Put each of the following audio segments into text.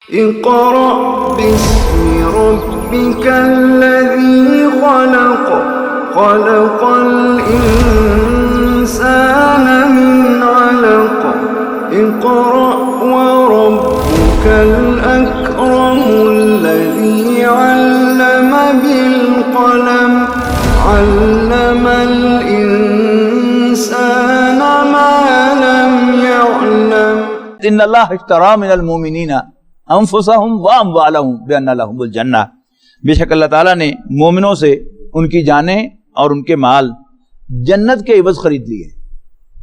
اقرأ باسم ربك الذي خلق خلق الإنسان من علق اقرأ وربك الأكرم الذي علم بالقلم علم الإنسان ما لم يعلم ان اللہ اشترى من المؤمنین انفسهم واموالهم بان لهم الجنہ، بے شک اللہ تعالیٰ نے مومنوں سے ان کی جانیں اور ان کے مال جنت کے عوض خرید لیے،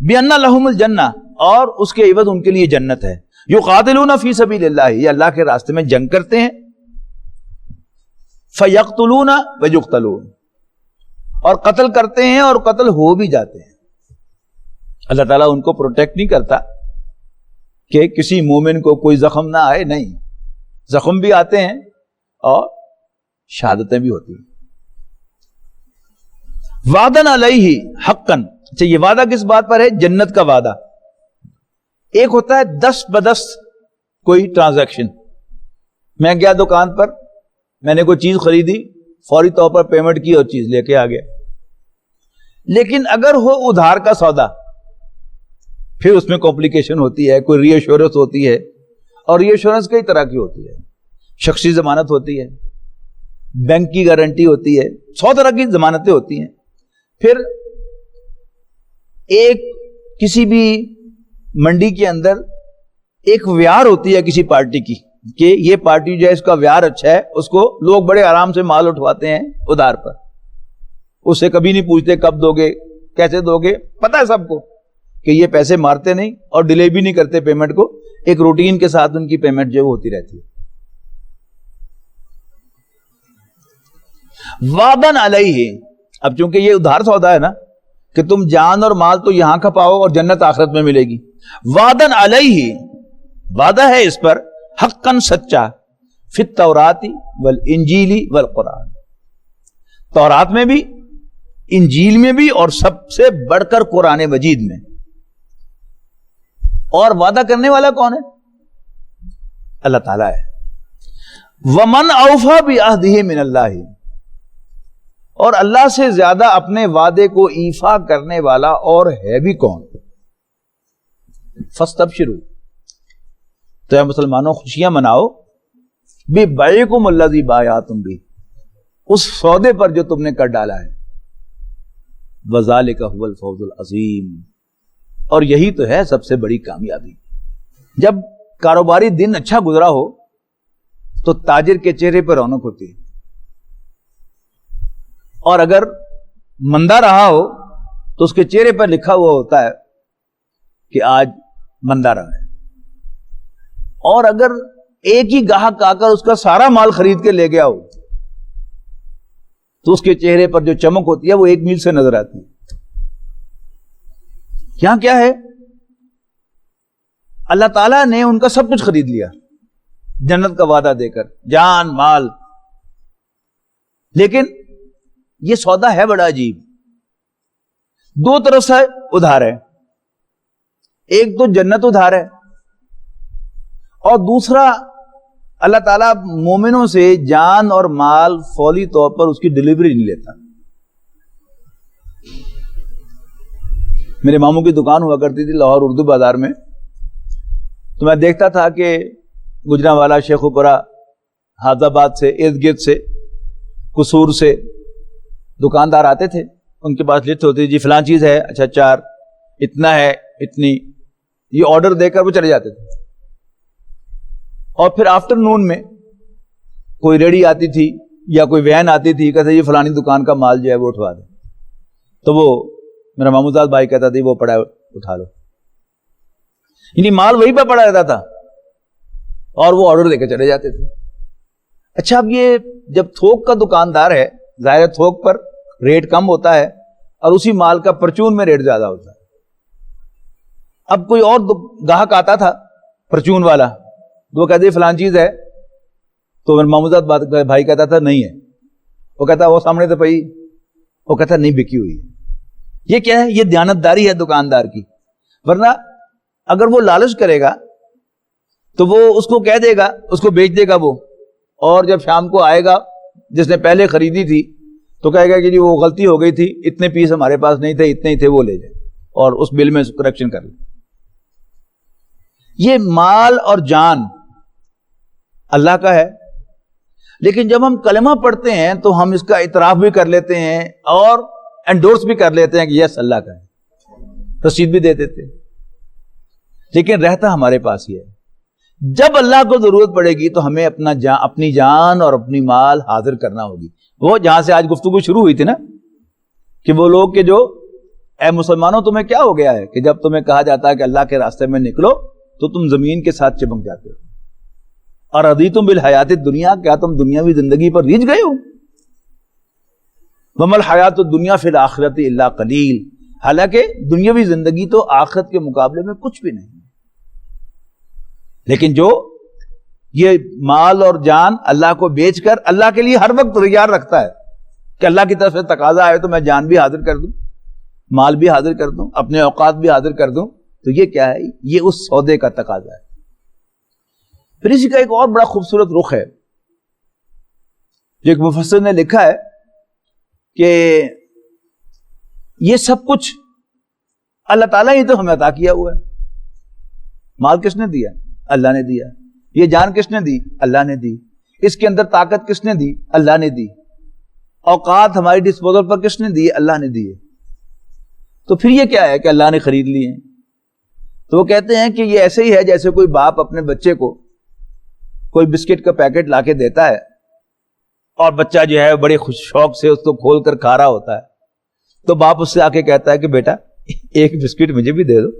بان لهم الجنہ، اور اس کے عوض ان کے لیے جنت ہے، یقاتلون فی سبیل اللہ، یہ اللہ کے راستے میں جنگ کرتے ہیں، فیقتلون ویقتلون، اور قتل کرتے ہیں اور قتل ہو بھی جاتے ہیں۔ اللہ تعالیٰ ان کو پروٹیکٹ نہیں کرتا کہ کسی مومن کو کوئی زخم نہ آئے، نہیں، زخم بھی آتے ہیں اور شہادتیں بھی ہوتی ہیں۔ وعدن علیہ حقن، اچھا یہ وعدہ کس بات پر ہے؟ جنت کا وعدہ۔ ایک ہوتا ہے دست بدست کوئی ٹرانزیکشن، میں گیا دکان پر، میں نے کوئی چیز خریدی، فوری طور پر پیمنٹ کی اور چیز لے کے آ گیا۔ لیکن اگر ہو ادھار کا سودا، پھر اس میں کمپلیکیشن ہوتی ہے، کوئی ری ایشورنس ہوتی ہے، اور ری ایشورنس کئی طرح کی ہوتی ہے، شخصی ضمانت ہوتی ہے، بینک کی گارنٹی ہوتی ہے، 100 طرح کی ضمانتیں ہوتی ہیں۔ پھر ایک کسی بھی منڈی کے اندر ایک ویار ہوتی ہے کسی پارٹی کی کہ یہ پارٹی جو ہے اس کا ویار اچھا ہے، اس کو لوگ بڑے آرام سے مال اٹھواتے ہیں ادھار پر، اس سے کبھی نہیں پوچھتے کب دو گے، کیسے دو گے، پتہ ہے سب کو کہ یہ پیسے مارتے نہیں اور ڈیلے بھی نہیں کرتے پیمنٹ کو، ایک روٹین کے ساتھ ان کی پیمنٹ جو ہوتی رہتی ہے۔ وعدن علیہ، اب چونکہ یہ ادھار سودا ہے نا کہ تم جان اور مال تو یہاں کھپاؤ اور جنت آخرت میں ملے گی، وعدن علیہ، وعدہ ہے اس پر، حقاً سچا، فی التوراۃ والانجیل والقرآن، تورات میں بھی، انجیل میں بھی، اور سب سے بڑھ کر قرآن مجید میں۔ اور وعدہ کرنے والا کون ہے؟ اللہ تعالیٰ ہے۔ وَمَنْ أَوْفَى بِعَهْدِهِ مِنَ اللَّهِ، اور اللہ سے زیادہ اپنے وعدے کو ایفا کرنے والا اور ہے بھی کون؟ فَاسْتَبْشِرُوا، تو اے مسلمانوں خوشیاں مناؤ، بِبَيْعِكُمُ الَّذِي بَايَعْتُمْ بِهِ، اس سودے پر جو تم نے کر ڈالا ہے، وَذَلِكَ هُوَ الْفَوْزُ الْعَظِيمُ، اور یہی تو ہے سب سے بڑی کامیابی۔ جب کاروباری دن اچھا گزرا ہو تو تاجر کے چہرے پر رونق ہوتی ہے، اور اگر مندہ رہا ہو تو اس کے چہرے پر لکھا ہوا ہوتا ہے کہ آج مندہ رہا ہے، اور اگر ایک ہی گاہک آ کر اس کا سارا مال خرید کے لے گیا ہو تو اس کے چہرے پر جو چمک ہوتی ہے وہ 1 میل سے نظر آتی ہے۔ یہاں کیا ہے؟ اللہ تعالیٰ نے ان کا سب کچھ خرید لیا جنت کا وعدہ دے کر، جان مال، لیکن یہ سودا ہے بڑا عجیب، دو طرف سے ادھار ہے، ایک تو جنت ادھار ہے، اور دوسرا اللہ تعالیٰ مومنوں سے جان اور مال فوری طور پر اس کی ڈلیوری نہیں لیتا۔ میرے ماموں کی دکان ہوا کرتی تھی لاہور اردو بازار میں، تو میں دیکھتا تھا کہ گجرانوالا، شیخوپورہ، حافظ آباد سے، ارد گرد سے، قصور سے دکاندار آتے تھے، ان کے پاس لسٹ ہوتی تھی، جی فلاں چیز ہے، اچھا 4، اتنا ہے، اتنی، یہ آرڈر دے کر وہ چلے جاتے تھے۔ اور پھر آفٹر نون میں کوئی ریڑی آتی تھی یا کوئی وین آتی تھی، کہتے یہ فلانی دکان کا مال جو ہے وہ اٹھوا دے، تو وہ میرا ماموزاد بھائی کہتا تھا وہ پڑا ہے اٹھا لو، یعنی مال وہیں پہ پڑا رہتا تھا اور وہ آرڈر دے کے چلے جاتے تھے۔ اچھا اب یہ جب تھوک کا دکاندار ہے، ظاہر تھوک پر ریٹ کم ہوتا ہے اور اسی مال کا پرچون میں ریٹ زیادہ ہوتا ہے۔ اب کوئی اور گاہک آتا تھا پرچون والا، وہ کہتے فلان چیز ہے، تو میرا ماموزاد بھائی کہتا تھا نہیں ہے، وہ کہتا وہ سامنے تو پئی، وہ کہتا نہیں بکی ہوئی ہے۔ یہ کیا ہے؟ یہ دیانتداری ہے دکاندار کی، ورنہ اگر وہ لالچ کرے گا تو وہ اس کو کہہ دے گا، اس کو بیچ دے گا وہ، اور جب شام کو آئے گا جس نے پہلے خریدی تھی تو کہے گا کہ جی وہ غلطی ہو گئی تھی، اتنے پیس ہمارے پاس نہیں تھے، اتنے ہی تھے، وہ لے جائے اور اس بل میں کریکشن کر لیں۔ یہ مال اور جان اللہ کا ہے، لیکن جب ہم کلمہ پڑھتے ہیں تو ہم اس کا اعتراف بھی کر لیتے ہیں اور انڈورس بھی کر لیتے ہیں کہ یس اللہ کا ہے، رسید بھی دے دیتے ہیں، لیکن رہتا ہمارے پاس ہی ہے۔ جب اللہ کو ضرورت پڑے گی تو ہمیں اپنی جان اور اپنی مال حاضر کرنا ہوگی۔ وہ جہاں سے آج گفتگو شروع ہوئی تھی نا، کہ وہ لوگ کہ جو اے مسلمانوں تمہیں کیا ہو گیا ہے کہ جب تمہیں کہا جاتا ہے کہ اللہ کے راستے میں نکلو تو تم زمین کے ساتھ چپک جاتے ہو، اور رضیتم بالحیات الدنیا، کیا تم دنیاوی زندگی پر ریجھ گئے ہو؟ وما الحیات الدنیا فی الآخرۃ الا قلیل، حالانکہ دنیاوی زندگی تو آخرت کے مقابلے میں کچھ بھی نہیں، لیکن جو یہ مال اور جان اللہ کو بیچ کر اللہ کے لیے ہر وقت تیار رکھتا ہے کہ اللہ کی طرف سے تقاضا آئے تو میں جان بھی حاضر کر دوں، مال بھی حاضر کر دوں، اپنے اوقات بھی حاضر کر دوں، تو یہ کیا ہے؟ یہ اس سودے کا تقاضا ہے۔ پھر اسی کا ایک اور بڑا خوبصورت رخ ہے جو ایک مفسر نے لکھا ہے کہ یہ سب کچھ اللہ تعالیٰ ہی تو ہمیں عطا کیا ہوا ہے۔ مال کس نے دیا؟ اللہ نے دیا۔ یہ جان کس نے دی؟ اللہ نے دی۔ اس کے اندر طاقت کس نے دی؟ اللہ نے دی۔ اوقات ہماری ڈسپوزل پر کس نے دی؟ اللہ نے دیے۔ تو پھر یہ کیا ہے کہ اللہ نے خرید لیے ہیں؟ تو وہ کہتے ہیں کہ یہ ایسے ہی ہے جیسے کوئی باپ اپنے بچے کو کوئی بسکٹ کا پیکٹ لا کے دیتا ہے اور بچہ جو ہے بڑے خوش شوق سے اس کو کھول کر کھا رہا ہوتا ہے، تو باپ اس سے آ کے کہتا ہے کہ بیٹا ایک بسکٹ مجھے بھی دے دو۔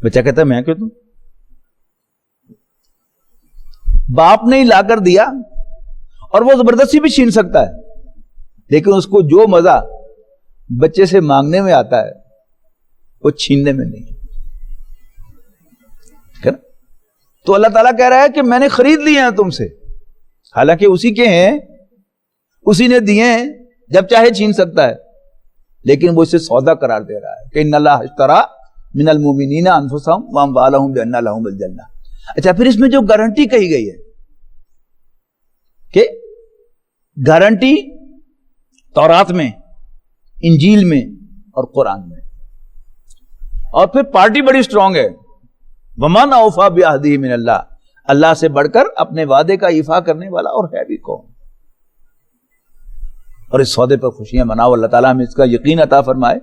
بچہ کہتا ہے میں کیوں دوں؟ باپ نے ہی لا کر دیا، اور وہ زبردستی بھی چھین سکتا ہے، لیکن اس کو جو مزہ بچے سے مانگنے میں آتا ہے وہ چھیننے میں نہیں۔ تو اللہ تعالیٰ کہہ رہا ہے کہ میں نے خرید لیے ہیں تم سے، حالانکہ اسی کے ہیں، اسی نے دیے ہیں، جب چاہے چھین سکتا ہے، لیکن وہ اسے سودا قرار دے رہا ہے کہ ان اللہ اشترى من المؤمنین انفسهم واموالهم بان لهم الجنہ۔ اچھا، پھر اس میں جو گارنٹی کہی گئی ہے کہ گارنٹی تورات میں، انجیل میں اور قرآن میں، اور پھر پارٹی بڑی سٹرونگ ہے، ومن اوفی بعہدہ من اللہ، اللہ سے بڑھ کر اپنے وعدے کا ایفا کرنے والا اور ہے بھی کون؟ اور اس سودے پر خوشیاں مناؤ۔ اللہ تعالیٰ ہمیں اس کا یقین عطا فرمائے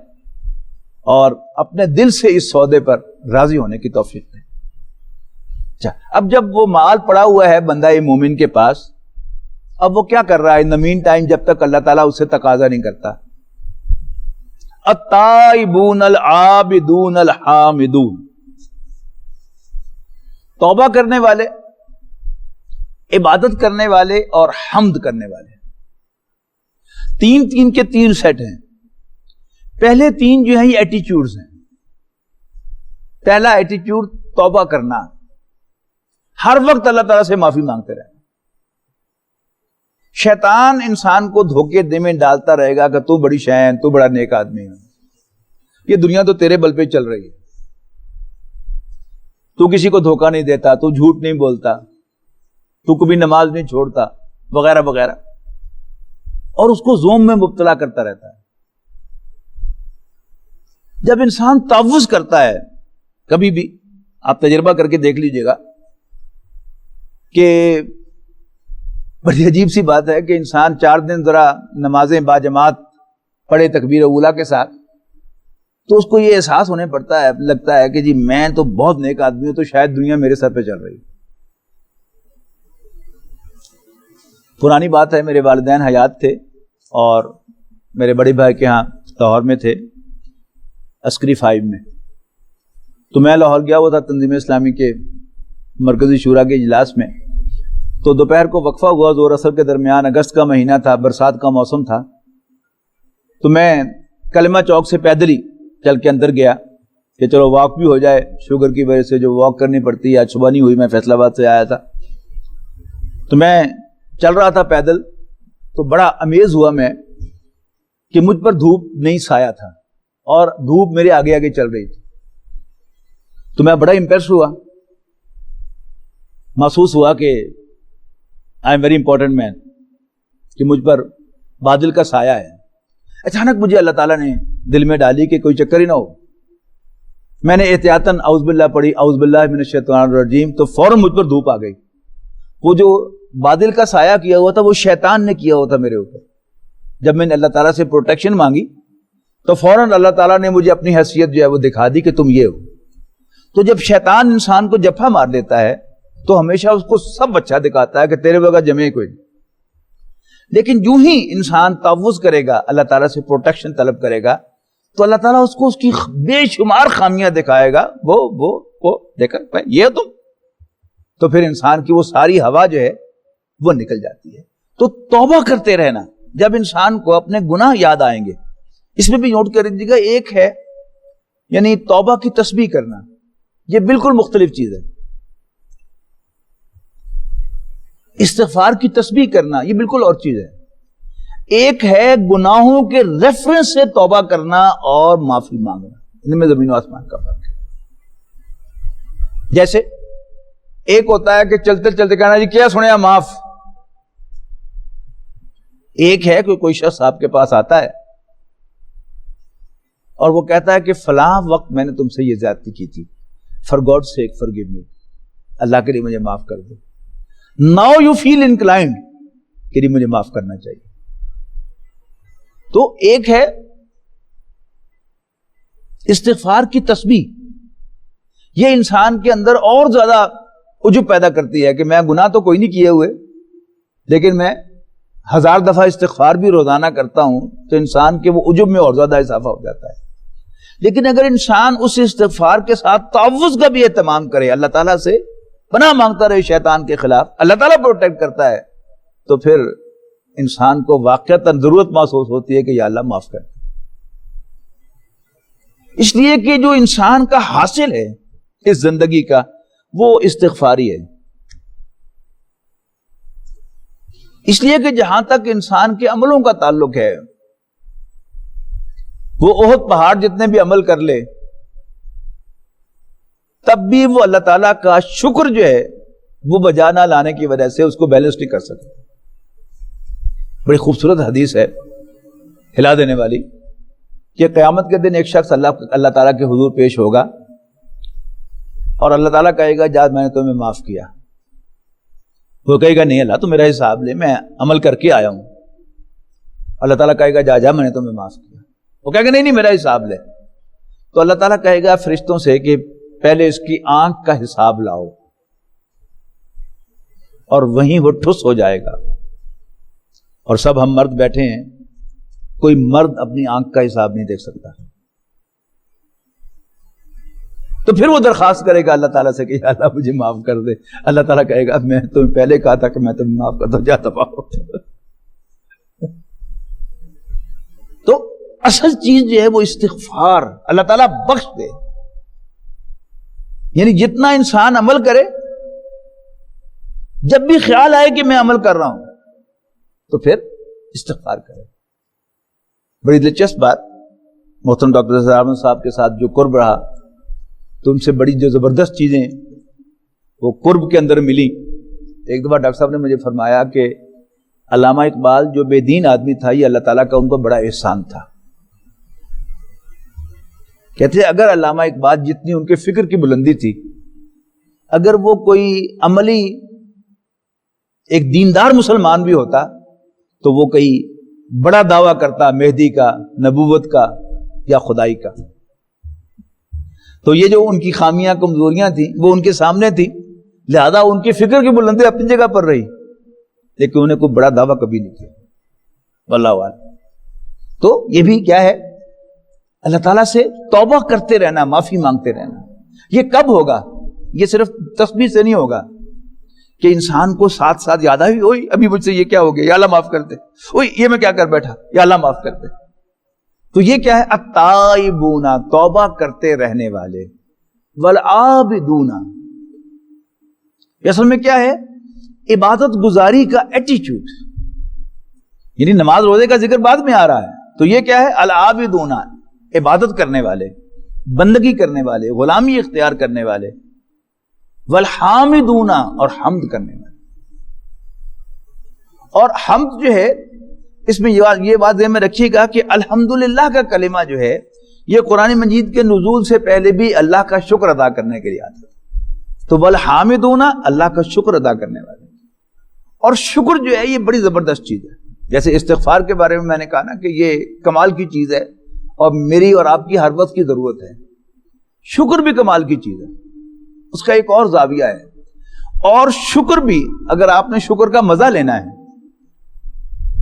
اور اپنے دل سے اس سودے پر راضی ہونے کی توفیق دے۔ اچھا، اب جب وہ مال پڑا ہوا ہے بندہ مومن کے پاس، اب وہ کیا کر رہا ہے ان دا مین ٹائم جب تک اللہ تعالیٰ اس سے تقاضا نہیں کرتا؟ التائبون العابدون الحامدون، توبہ کرنے والے، عبادت کرنے والے اور حمد کرنے والے، تین کے تین سیٹ ہیں۔ پہلے تین جو ہیں یہ ایٹیچیوڈز ہیں۔ پہلا ایٹیچیوڈ توبہ کرنا، ہر وقت اللہ تعالیٰ سے معافی مانگتے رہنا۔ شیطان انسان کو دھوکے دے میں ڈالتا رہے گا کہ تو بڑی شین، تو بڑا نیک آدمی ہے، یہ دنیا تو تیرے بل پہ چل رہی ہے، تو کسی کو دھوکہ نہیں دیتا، تو جھوٹ نہیں بولتا، تو کبھی نماز نہیں چھوڑتا، وغیرہ وغیرہ، اور اس کو زوم میں مبتلا کرتا رہتا ہے۔ جب انسان تعوذ کرتا ہے، کبھی بھی آپ تجربہ کر کے دیکھ لیجئے گا کہ بڑی عجیب سی بات ہے کہ انسان 4 دن ذرا نمازیں باجماعت پڑھے تکبیر اولیٰ کے ساتھ، تو اس کو یہ احساس ہونے پڑتا ہے، لگتا ہے کہ جی میں تو بہت نیک آدمی ہوں، تو شاید دنیا میرے سر پہ چل رہی ہے۔ پرانی بات ہے، میرے والدین حیات تھے اور میرے بڑے بھائی کے ہاں لاہور میں تھے، عسکری 5 میں، تو میں لاہور گیا ہوا تھا تنظیم اسلامی کے مرکزی شورا کے اجلاس میں۔ تو دوپہر کو وقفہ ہوا، زور اثر کے درمیان، اگست کا مہینہ تھا، برسات کا موسم تھا، تو میں کلمہ چوک سے پیدل ہی چل کے اندر گیا کہ چلو واک بھی ہو جائے، شوگر کی وجہ سے جو واک کرنی پڑتی ہے، آج صبح نہیں ہوئی، میں فیصل آباد سے آیا تھا، تو میں چل رہا تھا پیدل، تو بڑا امیز ہوا میں کہ مجھ پر دھوپ نہیں سایہ تھا اور دھوپ میرے آگے آگے چل رہی تھی، تو میں بڑا امپریس ہوا محسوس ہوا کہ آئی ایم ویری امپورٹنٹ مین، کہ مجھ پر بادل کا سایہ ہے. اچانک مجھے اللہ تعالیٰ نے دل میں ڈالی کہ کوئی چکر ہی نہ ہو. میں نے احتیاطاً اعوذ باللہ پڑھی، اعوذ باللہ من الشیطان الرجیم، تو فوراً مجھ پر دھوپ آ گئی. وہ جو بادل کا سایہ کیا ہوا تھا وہ شیطان نے کیا ہوا تھا میرے اوپر. جب میں نے اللہ تعالیٰ سے پروٹیکشن مانگی تو فوراً اللہ تعالیٰ نے مجھے اپنی حیثیت جو ہے وہ دکھا دی کہ تم یہ ہو. تو جب شیطان انسان کو جفا مار دیتا ہے تو ہمیشہ اس کو سب اچھا دکھاتا ہے کہ تیرے بغیر جمے کوئی نہیں. لیکن جو ہی انسان تعوذ کرے گا، اللہ تعالیٰ سے پروٹیکشن طلب کرے گا، تو اللہ تعالیٰ اس کو اس کی بے شمار خامیاں دکھائے گا. وہ دیکھ یہ تم، تو پھر انسان کی وہ ساری ہوا جو ہے وہ نکل جاتی ہے. تو توبہ کرتے رہنا. جب انسان کو اپنے گناہ یاد آئیں گے، اس میں بھی نوٹ کر لیجیے گا، ایک ہے یعنی توبہ کی تسبیح کرنا، یہ بالکل مختلف چیز ہے. استغفار کی تسبیح کرنا یہ بالکل اور چیز ہے. ایک ہے گناہوں کے ریفرنس سے توبہ کرنا اور معافی مانگنا، ان میں زمین و آسمان کا فرق ہے. جیسے ایک ہوتا ہے کہ چلتے چلتے کہنا جی کیا سنیا معاف. ایک ہے کہ کوئی شخص آپ کے پاس آتا ہے اور وہ کہتا ہے کہ فلاں وقت میں نے تم سے یہ زیادتی کی تھی، فار گاڈ سیک فارگیو می، اللہ کے لیے مجھے معاف کر دو. ناؤ یو فیل انکلائنڈ کہ مجھے معاف کرنا چاہیے. تو ایک ہے استغفار کی تسبیح، یہ انسان کے اندر اور زیادہ عجب پیدا کرتی ہے کہ میں گناہ تو کوئی نہیں کیے ہوئے، لیکن میں 1000 دفعہ استغفار بھی روزانہ کرتا ہوں، تو انسان کے وہ عجب میں اور زیادہ اضافہ ہو جاتا ہے. لیکن اگر انسان اس استغفار کے ساتھ تعوذ کا بھی اہتمام کرے، اللہ تعالیٰ سے پناہ مانگتا رہے شیطان کے خلاف، اللہ تعالیٰ پروٹیکٹ کرتا ہے، تو پھر انسان کو واقعتاً ضرورت محسوس ہوتی ہے کہ یا اللہ معاف کر. اس لیے کہ جو انسان کا حاصل ہے اس زندگی کا وہ استغفاری ہے. اس لیے کہ جہاں تک انسان کے عملوں کا تعلق ہے، وہ احد پہاڑ جتنے بھی عمل کر لے تب بھی وہ اللہ تعالیٰ کا شکر جو ہے وہ بجا نہ لانے کی وجہ سے اس کو بیلنس نہیں کر سکتے. بڑی خوبصورت حدیث ہے ہلا دینے والی کہ قیامت کے دن ایک شخص اللہ تعالیٰ کے حضور پیش ہوگا اور اللہ تعالیٰ کہے گا جا میں نے تمہیں معاف کیا. وہ کہے گا نہیں اللہ تو میرا حساب لے، میں عمل کر کے آیا ہوں. اللہ تعالیٰ کہے گا جا میں نے تمہیں معاف کیا. وہ کہے گا نہیں میرا حساب لے. تو اللہ تعالیٰ کہے گا فرشتوں سے کہ پہلے اس کی آنکھ کا حساب لاؤ، اور وہیں وہ ٹھس ہو جائے گا. اور سب ہم مرد بیٹھے ہیں، کوئی مرد اپنی آنکھ کا حساب نہیں دیکھ سکتا. تو پھر وہ درخواست کرے گا اللہ تعالیٰ سے کہ اللہ مجھے معاف کر دے. اللہ تعالیٰ کہے گا میں تمہیں پہلے کہا تھا کہ میں تمہیں معاف کر دوں، جا دفع ہو. تو اصل چیز جو ہے وہ استغفار، اللہ تعالیٰ بخش دے. یعنی جتنا انسان عمل کرے، جب بھی خیال آئے کہ میں عمل کر رہا ہوں تو پھر استغفار کرے. بڑی دلچسپ بات، محترم ڈاکٹر ظفر احمد صاحب کے ساتھ جو قرب رہا تو ان سے بڑی جو زبردست چیزیں وہ قرب کے اندر ملی. ایک دفعہ ڈاکٹر صاحب نے مجھے فرمایا کہ علامہ اقبال جو بے دین آدمی تھا، یہ اللہ تعالیٰ کا ان کو بڑا احسان تھا. کہتے ہیں اگر علامہ اقبال جتنی ان کے فکر کی بلندی تھی، اگر وہ کوئی عملی ایک دیندار مسلمان بھی ہوتا تو وہ کئی بڑا دعویٰ کرتا مہدی کا، نبوت کا یا خدائی کا. تو یہ جو ان کی خامیاں کمزوریاں تھیں وہ ان کے سامنے تھی، لہذا ان کی فکر کی بلندی اپنی جگہ پر رہی، لیکن انہیں کوئی بڑا دعویٰ کبھی نہیں کیا. واللہ اعلم. تو یہ بھی کیا ہے، اللہ تعالیٰ سے توبہ کرتے رہنا، معافی مانگتے رہنا. یہ کب ہوگا؟ یہ صرف تسبیح سے نہیں ہوگا کہ انسان کو ساتھ ساتھ یاد آئی اوئے ابھی مجھ سے یہ کیا ہو گیا، یا اللہ معاف کر دے، اوئے یہ میں کیا کر بیٹھا، یا اللہ معاف کر دے. تو یہ کیا ہے؟ التائبون، توبہ کرتے رہنے والے، والعابدون، اصل میں کیا ہے؟ عبادت گزاری کا ایٹیچیوڈ. یعنی نماز روزے کا ذکر بعد میں آ رہا ہے، تو یہ کیا ہے؟ العابدون، عبادت کرنے والے، بندگی کرنے والے، غلامی اختیار کرنے والے. والحامدون اور حمد کرنے والے. اور حمد جو ہے اس میں یہ بات ذہن میں رکھیے گا کہ الحمدللہ کا کلمہ جو ہے یہ قرآن مجید کے نزول سے پہلے بھی اللہ کا شکر ادا کرنے کے لیے آتا ہے. تو والحامدون اللہ کا شکر ادا کرنے والے. اور شکر جو ہے یہ بڑی زبردست چیز ہے. جیسے استغفار کے بارے میں نے کہا نا کہ یہ کمال کی چیز ہے اور میری اور آپ کی ہر وقت کی ضرورت ہے. شکر بھی کمال کی چیز ہے, اس کا ایک اور زاویہ ہے. اور شکر بھی اگر آپ نے شکر کا مزہ لینا ہے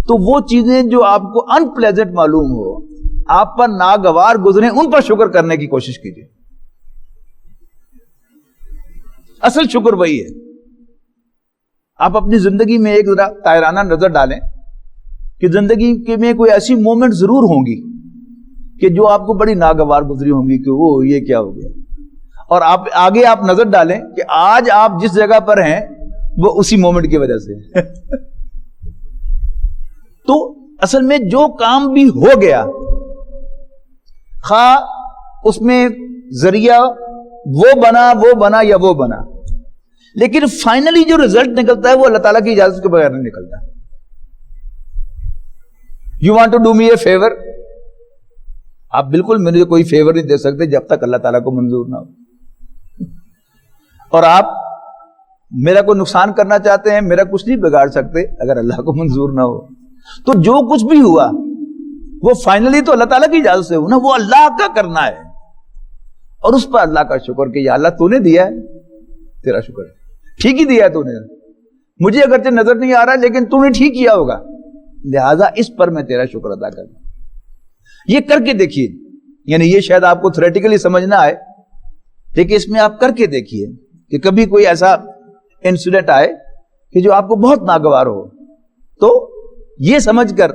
تو وہ چیزیں جو آپ کو ان پلیزنٹ معلوم ہو, آپ پر ناگوار گزرے, ان پر شکر کرنے کی کوشش کیجیے. اصل شکر وہی ہے. آپ اپنی زندگی میں ایک ذرا طائرانہ نظر ڈالیں کہ زندگی میں کوئی ایسی مومنٹ ضرور ہوں گی کہ جو آپ کو بڑی ناگوار گزری ہوں گی کہ وہ یہ کیا ہو گیا. اور آپ آگے آپ نظر ڈالیں کہ آج آپ جس جگہ پر ہیں وہ اسی مومنٹ کی وجہ سے. تو اصل میں جو کام بھی ہو گیا, خواہ اس میں ذریعہ وہ بنا یا وہ بنا, لیکن فائنلی جو رزلٹ نکلتا ہے وہ اللہ تعالیٰ کی اجازت کے بغیر نہیں نکلتا. You want to do me a favour, آپ بالکل مجھے کوئی فیور نہیں دے سکتے جب تک اللہ تعالیٰ کو منظور نہ ہو. اور آپ میرا کوئی نقصان کرنا چاہتے ہیں, میرا کچھ نہیں بگاڑ سکتے اگر اللہ کو منظور نہ ہو. تو جو کچھ بھی ہوا وہ فائنلی تو اللہ تعالیٰ کی اجازت سے ہو نا, وہ اللہ کا کرنا ہے. اور اس پر اللہ کا شکر کہ یا اللہ تو نے دیا ہے, تیرا شکر ہے, ٹھیک ہی دیا ہے تو نے, مجھے اگرچہ نظر نہیں آ رہا لیکن تو نے ٹھیک کیا ہوگا, لہذا اس پر میں تیرا شکر ادا کرنا. یہ کر کے دیکھیے, یعنی یہ شاید آپ کو تھیوریٹیکلی سمجھ نہ آئے, لیکن اس میں آپ کر کے دیکھیے کہ کبھی کوئی ایسا انسیڈنٹ آئے کہ جو آپ کو بہت ناگوار ہو, تو یہ سمجھ کر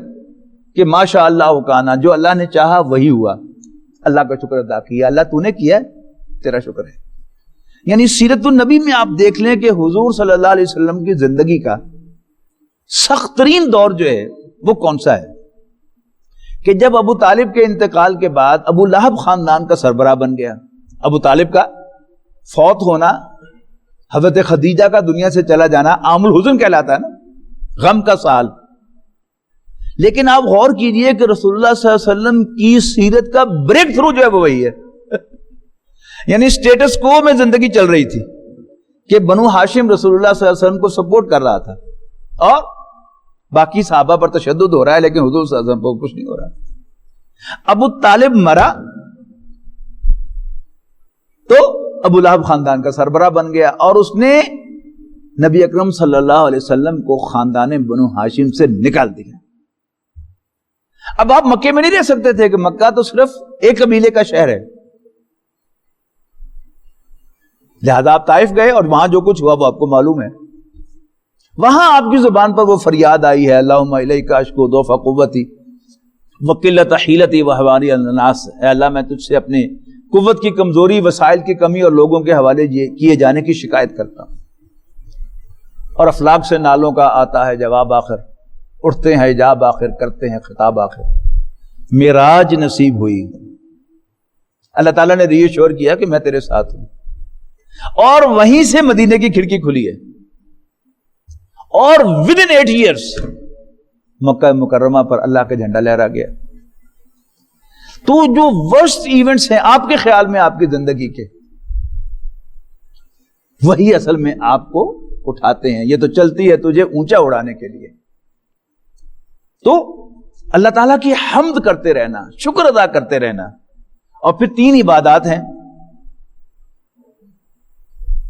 کہ ماشاء اللہ کانا, جو اللہ نے چاہا وہی ہوا, اللہ کا شکر ادا کیا, اللہ تو نے کیا, تیرا شکر ہے. یعنی سیرت النبی میں آپ دیکھ لیں کہ حضور صلی اللہ علیہ وسلم کی زندگی کا سخت ترین دور جو ہے وہ کون سا ہے کہ جب ابو طالب کے انتقال کے بعد ابو لہب خاندان کا سربراہ بن گیا. ابو طالب کا فوت ہونا, حضرت خدیجہ کا دنیا سے چلا جانا عام الحزن کہلاتا ہے نا, غم کا سال. لیکن آپ غور کیجئے کہ رسول اللہ صلی اللہ علیہ وسلم کی سیرت کا بریک تھرو جو ہے وہ وہی ہے. یعنی سٹیٹس کو میں زندگی چل رہی تھی کہ بنو ہاشم رسول اللہ صلی اللہ علیہ وسلم کو سپورٹ کر رہا تھا اور باقی صحابہ پر تشدد ہو رہا ہے, لیکن حضور صلی اللہ علیہ وسلم کو کچھ نہیں ہو رہا. ابو طالب مرا تو ابو لہب خاندان کا سربراہ بن گیا, اور اس نے نبی اکرم صلی اللہ علیہ وسلم کو خاندان بنو ہاشم سے نکال دیا. اب آپ مکے میں نہیں رہ سکتے تھے کہ مکہ تو صرف ایک قبیلے کا شہر ہے, لہذا آپ طائف گئے اور وہاں جو کچھ ہوا وہ آپ کو معلوم ہے. وہاں آپ کی زبان پر وہ فریاد آئی ہے, اللہم الیک اشکو ضعف قوتی وقلت حیلتی وحوانی الناس, اے اللہ میں تجھ سے اپنے قوت کی کمزوری, وسائل کی کمی اور لوگوں کے حوالے کیے جانے کی شکایت کرتا ہوں. اور افلاک سے نالوں کا آتا ہے جواب آخر, اٹھتے ہیں حجاب آخر, کرتے ہیں خطاب آخر. معراج نصیب ہوئی, اللہ تعالیٰ نے ری ایشور کیا کہ میں تیرے ساتھ ہوں, اور وہیں سے مدینے کی کھڑکی کھلی ہے. اور ود ان 8 years مکہ مکرمہ پر اللہ کا جھنڈا لہرا گیا. تو جو ورسٹ ایونٹس ہیں آپ کے خیال میں آپ کی زندگی کے, وہی اصل میں آپ کو اٹھاتے ہیں. یہ تو چلتی ہے تجھے اونچا اڑانے کے لیے. تو اللہ تعالیٰ کی حمد کرتے رہنا, شکر ادا کرتے رہنا. اور پھر 3 عبادات ہیں,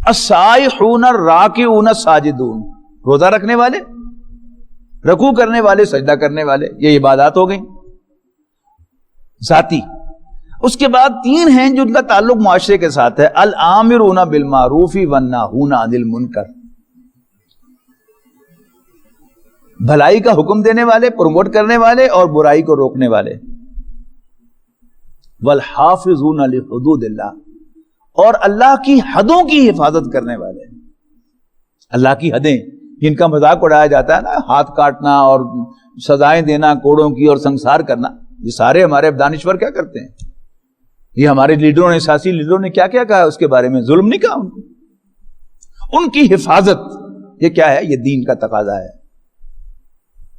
السائحون الراکعون الساجدون, روزہ رکھنے والے, رکوع کرنے والے, سجدہ کرنے والے, یہ عبادات ہو گئیں ذاتی. اس کے بعد 3 ہیں جو ان کا تعلق معاشرے کے ساتھ ہے, الآمرون بالمعروف والناہون عن المنکر, بھلائی کا حکم دینے والے, پروموٹ کرنے والے, اور برائی کو روکنے والے. والحافظون لحدود اللہ, اور اللہ کی حدوں کی حفاظت کرنے والے. اللہ کی حدیں جن کا مذاق اڑایا جاتا ہے نا, ہاتھ کاٹنا اور سزائیں دینا کوڑوں کی اور سنسار کرنا, یہ سارے ہمارے دانشور کیا کرتے ہیں. یہ ہمارے لیڈروں نے, سیاسی لیڈروں نے کیا کیا کہا اس کے بارے میں, ظلم نہیں کہا ان کو. ان کی حفاظت، یہ کیا ہے؟ یہ دین کا تقاضا ہے.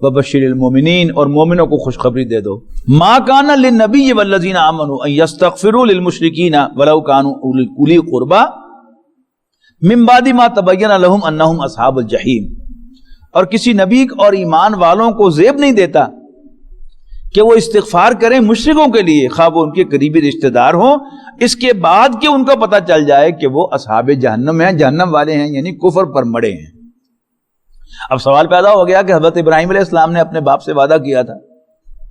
وبشر المؤمنین، اور مومنوں کو خوشخبری دے دو. ما کان للنبی والذین آمنوا ان یستغفروا للمشرکین ولو کانوا اولی قربی من بعد ما تبین لهم انہم اصحاب الجحیم. اور کسی نبی اور ایمان والوں کو زیب نہیں دیتا کہ وہ استغفار کریں مشرکوں کے لیے، خواہ وہ ان کے قریبی رشتہ دار ہوں، اس کے بعد کہ ان کا پتہ چل جائے کہ وہ اصحاب جہنم ہیں، جہنم والے ہیں، یعنی کفر پر مڑے ہیں. اب سوال پیدا ہو گیا کہ حضرت ابراہیم علیہ السلام نے اپنے باپ سے وعدہ کیا تھا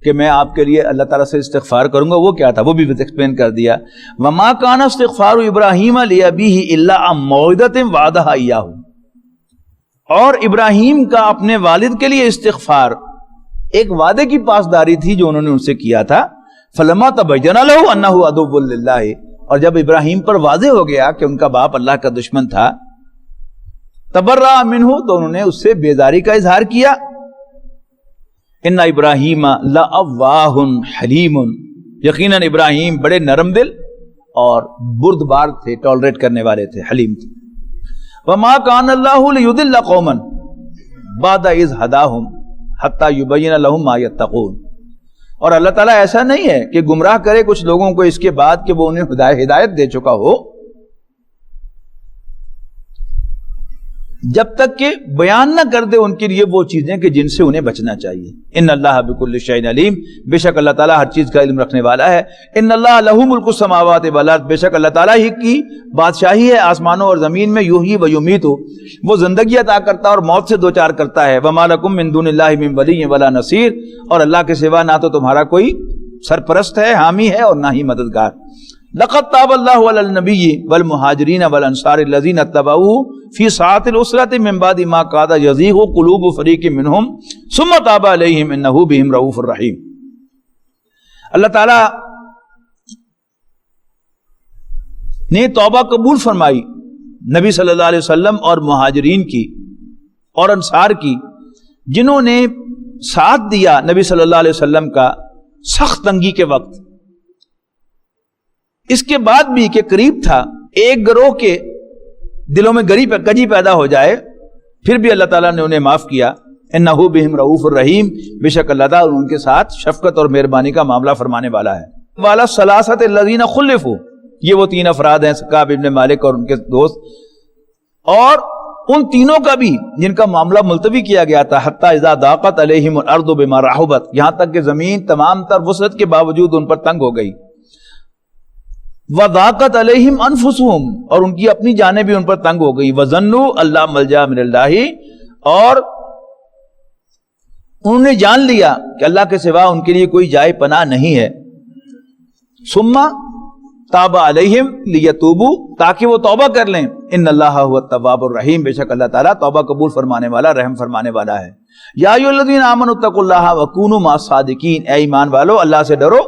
کہ میں آپ کے لیے اللہ تعالیٰ سے استغفار کروں گا، وہ کیا تھا؟ وہ بھی ایکسپلین کر دیا. وما کان استغفار ابراہیم لابیہ الا عن موعدۃ وعدہا ایاہ. اور ابراہیم کا اپنے والد کے لیے استغفار ایک وعدے کی پاسداری تھی جو انہوں نے ان سے کیا تھا. فلما تبین لہ انہ عدو للہ. اور جب ابراہیم پر واضح ہو گیا کہ ان کا باپ اللہ کا دشمن تھا، تبرأ منہ، تو انہوں نے اس سے بیزاری کا اظہار کیا. ان ابراہیم لأواہ حلیم. یقیناً ابراہیم بڑے نرم دل اور بردبار تھے، ٹالریٹ کرنے والے تھے، حلیم تھے. وما کان اللہ لیضل قوما بعد اذ ہداہم حتی یبین لہم ما یتقون. اور اللہ تعالیٰ ایسا نہیں ہے کہ گمراہ کرے کچھ لوگوں کو اس کے بعد کہ وہ انہیں ہدایت دے چکا ہو، جب تک کہ بیان نہ کر دے ان کے لیے وہ چیزیں کہ جن سے انہیں بچنا چاہیے. ان اللہ بکل شیء علیم. بے شک اللہ تعالیٰ ہر چیز کا علم رکھنے والا ہے. ان اللہ لہ ملک السماوات والارض. بے شک اللہ تعالیٰ ہی کی بادشاہی ہے آسمانوں اور زمین میں. یحیی و یمیت، وہ زندگی عطا کرتا ہے اور موت سے دوچار کرتا ہے. وما لکم من دون اللہ من ولی ولا نصیر. اور اللہ کے سوا نہ تو تمہارا کوئی سرپرست ہے، حامی ہے، اور نہ ہی مددگار. لقد تاب اللہ علی النبی والمہاجرین والانصار الذین اتبعوہ فی ساعۃ العسرۃ من بعد ما کاد یزیغ قلوب فریق منہم ثم تاب علیہم انہ بہم رؤوف الرحیم. اللہ تعالی نے توبہ قبول فرمائی نبی صلی اللہ علیہ وسلم اور مہاجرین کی اور انصار کی، جنہوں نے ساتھ دیا نبی صلی اللہ علیہ وسلم کا سخت تنگی کے وقت. اس کے بعد بھی کہ قریب تھا ایک گروہ کے دلوں میں کجی پیدا ہو جائے، پھر بھی اللہ تعالیٰ نے انہیں معاف کیا. انہ بہم رؤوف الرحیم. بے شک اللہ تعالیٰ ان کے ساتھ شفقت اور مہربانی کا معاملہ فرمانے والا ہے. والا الثلاثۃ الذین خلفوا، یہ وہ تین افراد ہیں، کعب بن مالک اور ان کے دوست، اور ان تینوں کا بھی جن کا معاملہ ملتوی کیا گیا تھا. حتی اذا ضاقت علیہم الارض بما رحبت، یہاں تک کہ زمین تمام تر وسعت کے باوجود ان پر تنگ ہو گئی. وضاقت علیہم انفسہم، اور ان کی اپنی جانیں بھی ان پر تنگ ہو گئی. وظنوا اللہ ملجا من اللہ، اور انہوں نے جان لیا کہ اللہ کے سوا ان کے لیے کوئی جائے پناہ نہیں ہے. ثم تاب علیہم لیتوبوا، تاکہ وہ توبہ کر لیں. ان اللہ هو التواب الرحیم. بے شک اللہ تعالیٰ توبہ قبول فرمانے والا، رحم فرمانے والا ہے. یا ایھا الذین آمنوا اتقوا اللہ وکونوا مع الصادقین. اے ایمان والو، اللہ سے ڈرو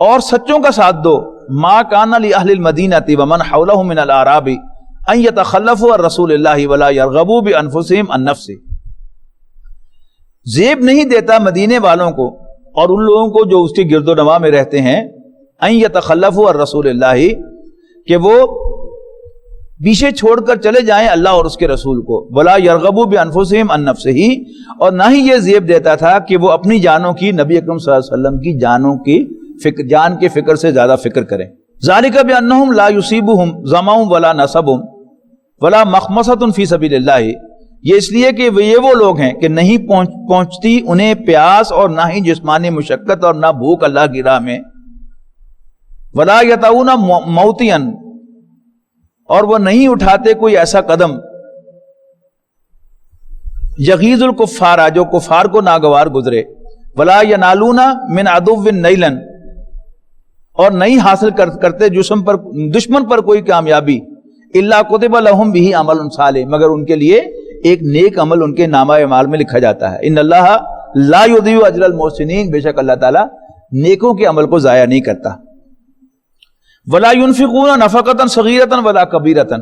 اور سچوں کا ساتھ دو. ما کان لأہل المدینۃ ومن حولهم من الاعراب ان یتخلفوا عن رسول اللہ ولا یرغبوا بانفسہم عن نفسہ. زیب نہیں دیتا مدینے والوں کو اور ان لوگوں کو جو اس کے گرد و نواح میں رہتے ہیں، ان یتخلفوا عن رسول اللہ، کہ وہ پیچھے چھوڑ کر چلے جائیں اللہ اور اس کے رسول کو. ولا یرغبوا بانفسہم عن نفسہ، اور نہ ہی یہ زیب دیتا تھا کہ وہ اپنی جانوں کی، نبی اکرم صلی اللہ علیہ وسلم کی جانوں کی جان کے فکر سے زیادہ فکر کریں. ذالک بانہم لا یصیبہم ظمأ ولا نصب ولا مخمصۃ فی سبیل اللہ. یہ اس لیے کہ یہ وہ لوگ ہیں کہ نہیں پہنچتی انہیں پیاس اور نہ ہی جسمانی مشقت اور نہ بھوک اللہ کی راہ میں. ولا یطؤون موطئا، اور وہ نہیں اٹھاتے کوئی ایسا قدم یغیظ الکفار، جو کفار کو ناگوار گزرے. ولا ینالون من عدو نیلا، اور نہیں حاصل کرتے دشمن پر کوئی کامیابی. الا کتب لہم بہ عمل صالح، مگر ان کے لیے ایک نیک عمل ان کے نامہ اعمال میں لکھا جاتا ہے. ان اللہ لا یضیع اجر المحسنین. بے شک اللہ تعالیٰ نیکوں کے عمل کو ضائع نہیں کرتا. ولا ينفقون نفقۃ صغیرۃ ولا کبیرۃ،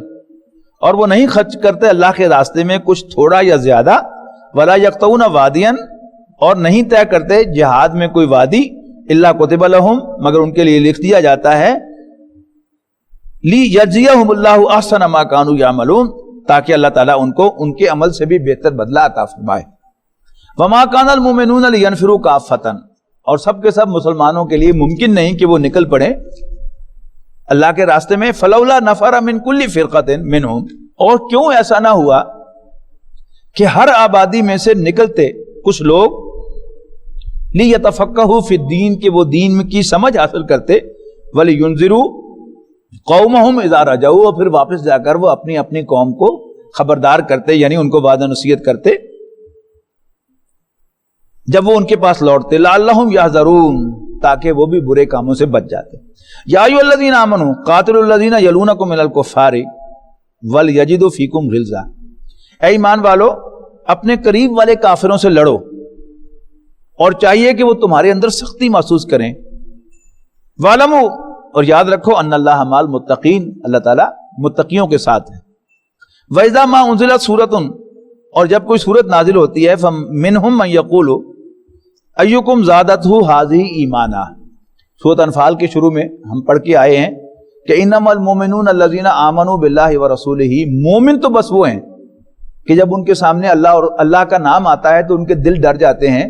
اور وہ نہیں خرچ کرتے اللہ کے راستے میں کچھ تھوڑا یا زیادہ. ولا یقطعون وادیا، اور نہیں طے کرتے جہاد میں کوئی وادی. الا کتب لہم، مگر ان کے لیے لکھ دیا جاتا ہے. لیجزیہم اللہ احسن ما کانوا یعملون، تاکہ اللہ تعالیٰ ان کو ان کے عمل سے بھی بہتر بدلہ عطا فرمائے۔ وما کان المؤمنون لینفروا کافۃ، اور سب کے سب مسلمانوں کے لیے ممکن نہیں کہ وہ نکل پڑے اللہ کے راستے میں۔ فلولا نفر من کل فرقۃ منہم، اور کیوں ایسا نہ ہوا کہ ہر آبادی میں سے نکلتے کچھ لوگ لیتفقہوا فی الدین، کہ وہ دین کی سمجھ حاصل کرتے، ولینذروا قومہم اذا رجعوا، اور پھر واپس جا کر وہ اپنی اپنی قوم کو خبردار کرتے، یعنی ان کو وعظ نصیحت کرتے جب وہ ان کے پاس لوٹتے، لعلہم یحذرون، تاکہ وہ بھی برے کاموں سے بچ جاتے۔ یا ایھا الذین آمنوا قاتلوا الذین یلونکم من الکفار ولیجدوا فیکم غلظہ، اے ایمان والو اپنے قریب والے کافروں سے لڑو، اور چاہیے کہ وہ تمہارے اندر سختی محسوس کریں۔ وَاعْلَمُوا، اور یاد رکھو، ان اللہ مع المتقین، اللہ تعالیٰ متقیوں کے ساتھ ہے۔ وَإِذَا مَا أُنزِلَتْ سُورَةٌ، اور جب کوئی سورت نازل ہوتی ہے، فَمِنْهُمْ مَن يَقُولُ أَيُّكُمْ زَادَتْهُ هَٰذِهِ ایمانا، سورۃ انفال کے شروع میں ہم پڑھ کے آئے ہیں کہ إِنَّمَا الْمُؤْمِنُونَ الَّذِينَ آمَنُوا بِاللَّهِ وَرَسُولِهِ، مومن تو بس وہ ہیں کہ جب ان کے سامنے اللہ اور اللہ کا نام آتا ہے تو ان کے دل ڈر جاتے ہیں،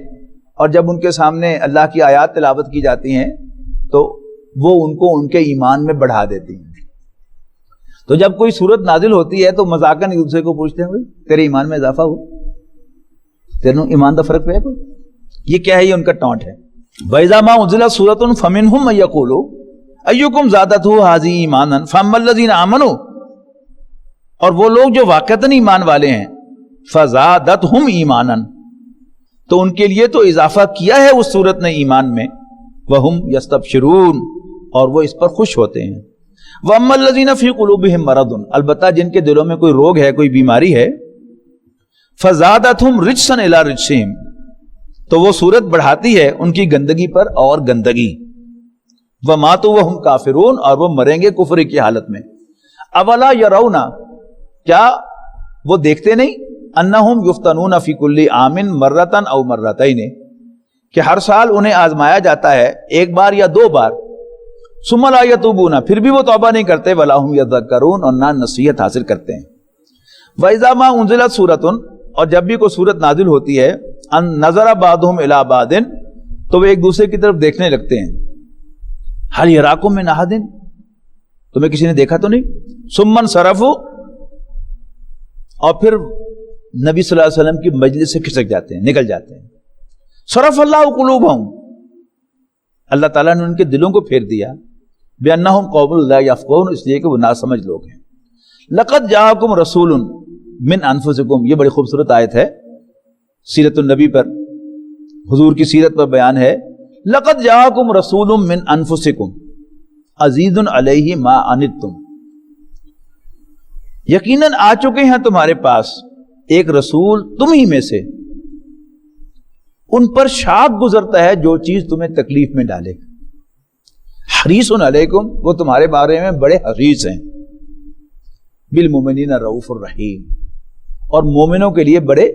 اور جب ان کے سامنے اللہ کی آیات تلاوت کی جاتی ہیں تو وہ ان کو ان کے ایمان میں بڑھا دیتی ہیں۔ تو جب کوئی صورت نازل ہوتی ہے تو مذاقاً ایک دوسرے کو پوچھتے ہیں، بھائی تیرے ایمان میں اضافہ ہو، تیرے ایمان کا فرق پہ ہے کوئی؟ یہ کیا ہے؟ یہ ان کا ٹونٹ ہے۔ وَإِذَا مَا أُنزِلَتْ سُورَةٌ فَمِنْهُمْ مَن يَقُولُ أَيُّكُمْ زَادَتْهُ هَٰذِهِ ایمانا فَأَمَّا الَّذِينَ آمَنُوا، اور وہ لوگ جو واقعتاً ایمان والے ہیں، فَزَادَتْهُمْ ایمانا، تو ان کے لیے تو اضافہ کیا ہے اس صورت نے ایمان میں، وَهُمْ يَسْتَبْشِرُونَ، اور وہ اس پر خوش ہوتے ہیں۔ وَأَمَّا الَّذِينَ فِي قُلُوبِهِم مَرَضٌ، البتہ جن کے دلوں میں کوئی روگ ہے، کوئی بیماری ہے، فَزَادَتْهُمْ رِجْسًا إِلَىٰ رِجْسِهِمْ، تو وہ صورت بڑھاتی ہے ان کی گندگی پر اور گندگی۔ وَمَاتُوا وَهُمْ كَافِرُونَ، اور وہ مریں گے کفر کی حالت میں۔ أَوَلَا يَرَوْنَ، کیا وہ دیکھتے نہیں، أَنَّهُمْ يُفْتَنُونَ فِي كُلِّ عَامٍ مَرَّةً أَوْ مَرَّتَيْنِ، کہ ہر سال انہیں آزمایا جاتا ہے ایک بار یا دو بار، ثُمَّ لَا يَتُوبُونَ، پھر بھی وہ توبہ نہیں کرتے، وَلَا هُمْ يَذَّكَّرُونَ، اور نہ نصیحت حاصل کرتے ہیں۔ وَإِذَا مَا أُنزِلَتْ سُورَةٌ، اور جب بھی کوئی سورت نازل ہوتی ہے، ان نظر بعضهم الى بعض، تو وہ ایک دوسرے کی طرف دیکھنے لگتے ہیں، هل يراكم من احد، تمہیں کسی نے دیکھا تو نہیں، ثم انصرفوا، اور پھر نبی صلی اللہ علیہ وسلم کی مجلس سے کھسک جاتے ہیں، نکل جاتے ہیں۔ صرف اللہ قلوبهم، اللہ تعالیٰ نے ان کے دلوں کو پھیر دیا، بأنهم قوم لا يفقهون، اس لیے کہ وہ ناسمجھ لوگ ہیں۔ لقد جاءكم رسول من انفسکم، یہ بڑی خوبصورت آیت ہے، سیرت النبی پر، حضور کی سیرت پر بیان ہے۔ لقد جاءکم رسول من انفسکم عزیز علیہ ما عنتم، یقیناً آ چکے ہیں تمہارے پاس ایک رسول تم ہی میں سے، ان پر شاق گزرتا ہے جو چیز تمہیں تکلیف میں ڈالے۔ حریص علیکم، وہ تمہارے بارے میں بڑے حریص ہیں، بالمؤمنین رؤوف الرحیم، اور مومنوں کے لیے بڑے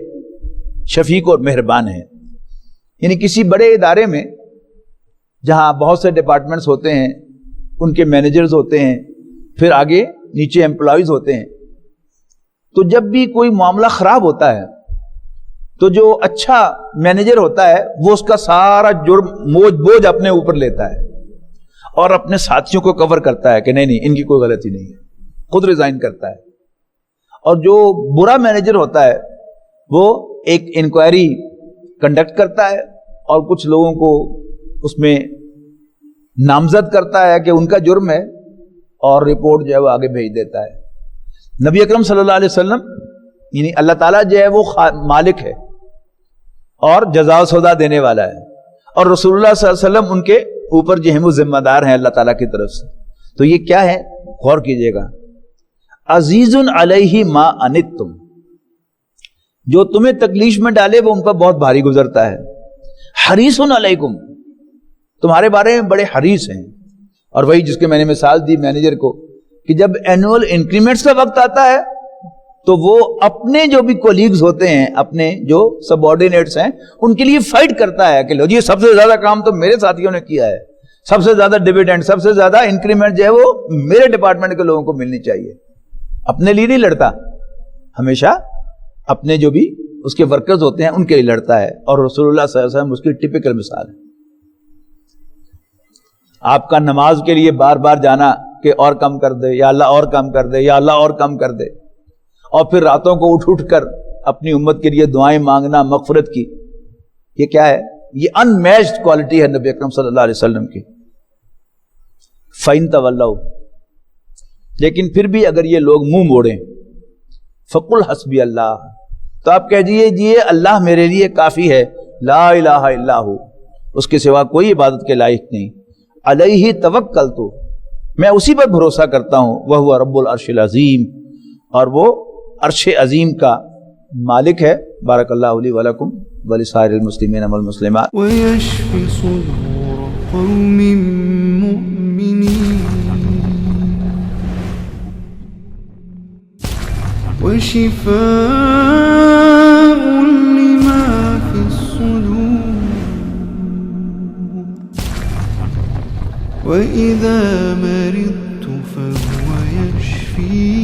شفیق اور مہربان ہیں۔ یعنی کسی بڑے ادارے میں جہاں بہت سے ڈپارٹمنٹس ہوتے ہیں، ان کے مینیجرز ہوتے ہیں، پھر آگے نیچے امپلائیز ہوتے ہیں، تو جب بھی کوئی معاملہ خراب ہوتا ہے تو جو اچھا مینیجر ہوتا ہے وہ اس کا سارا جرم بوجھ اپنے اوپر لیتا ہے اور اپنے ساتھیوں کو کور کرتا ہے کہ نہیں ان کی کوئی غلطی نہیں ہے، خود ریزائن کرتا ہے۔ اور جو برا مینیجر ہوتا ہے وہ ایک انکوائری کنڈکٹ کرتا ہے اور کچھ لوگوں کو اس میں نامزد کرتا ہے کہ ان کا جرم ہے، اور رپورٹ جو ہے وہ آگے بھیج دیتا ہے۔ نبی اکرم صلی اللہ علیہ وسلم یعنی اللہ تعالیٰ جو ہے وہ مالک ہے اور جزا و سزا دینے والا ہے، اور رسول اللہ صلی اللہ علیہ وسلم ان کے اوپر جو ہے وہ ذمہ دار ہیں اللہ تعالیٰ کی طرف سے۔ تو یہ کیا ہے، غور کیجئے گا، عزیز علیہ ما عنتم، جو تمہیں تکلیف میں ڈالے وہ ان پر بہت بھاری گزرتا ہے۔ حریص علیکم، تمہارے بارے میں بڑے حریص ہیں۔ اور وہی جس کے میں نے مثال دی مینیجر کو کہ جب اینول انکریمنٹس کا وقت آتا ہے تو وہ اپنے جو بھی کولیگز ہوتے ہیں، اپنے جو سب آرڈینیٹس ہیں، ان کے لیے فائٹ کرتا ہے کہ لو جی سب سے زیادہ کام تو میرے ساتھیوں نے کیا ہے، سب سے زیادہ ڈیویڈنڈ، سب سے زیادہ انکریمنٹ جو ہے وہ میرے ڈپارٹمنٹ کے لوگوں کو ملنی چاہیے، اپنے لیے نہیں لڑتا۔ ہمیشہ اپنے جو بھی اس کے ورکرز ہوتے ہیں ان کے لیے لڑتا ہے، اور رسول اللہ صلی اللہ علیہ وسلم اس کی ٹپیکل مثال ہے۔ آپ کا نماز کے لیے بار بار جانا کہ اور کم کر دے یا اللہ، اور کم کر دے یا اللہ، اور کم کر دے، اور پھر راتوں کو اٹھ اٹھ کر اپنی امت کے لیے دعائیں مانگنا مغفرت کی، یہ کیا ہے؟ یہ ان میچڈ کوالٹی ہے نبی اکرم صلی اللہ علیہ وسلم کی۔ فَإِن تَوَلَّوْا، لیکن پھر بھی اگر یہ لوگ منہ موڑیں، فَقُلْ حَسْبِيَ اللَّهُ، تو آپ کہہ دیجئے اللہ میرے لیے کافی ہے، لا الہ الا ہو، اس کے سوا کوئی عبادت کے لائق نہیں، علیہ توکلت، میں اسی پر بھروسہ کرتا ہوں، وَهُوَ رَبُّ الْعَرْشِ الْعَظِيمِ، اور وہ عرش عظیم کا مالک ہے۔ بارک اللہ لی ولکم ولسائر المسلمین والمسلمات۔ ويشفي صدور قوم مؤمنين وشفاء لما في الصدور وإذا مرضت فهو يشفين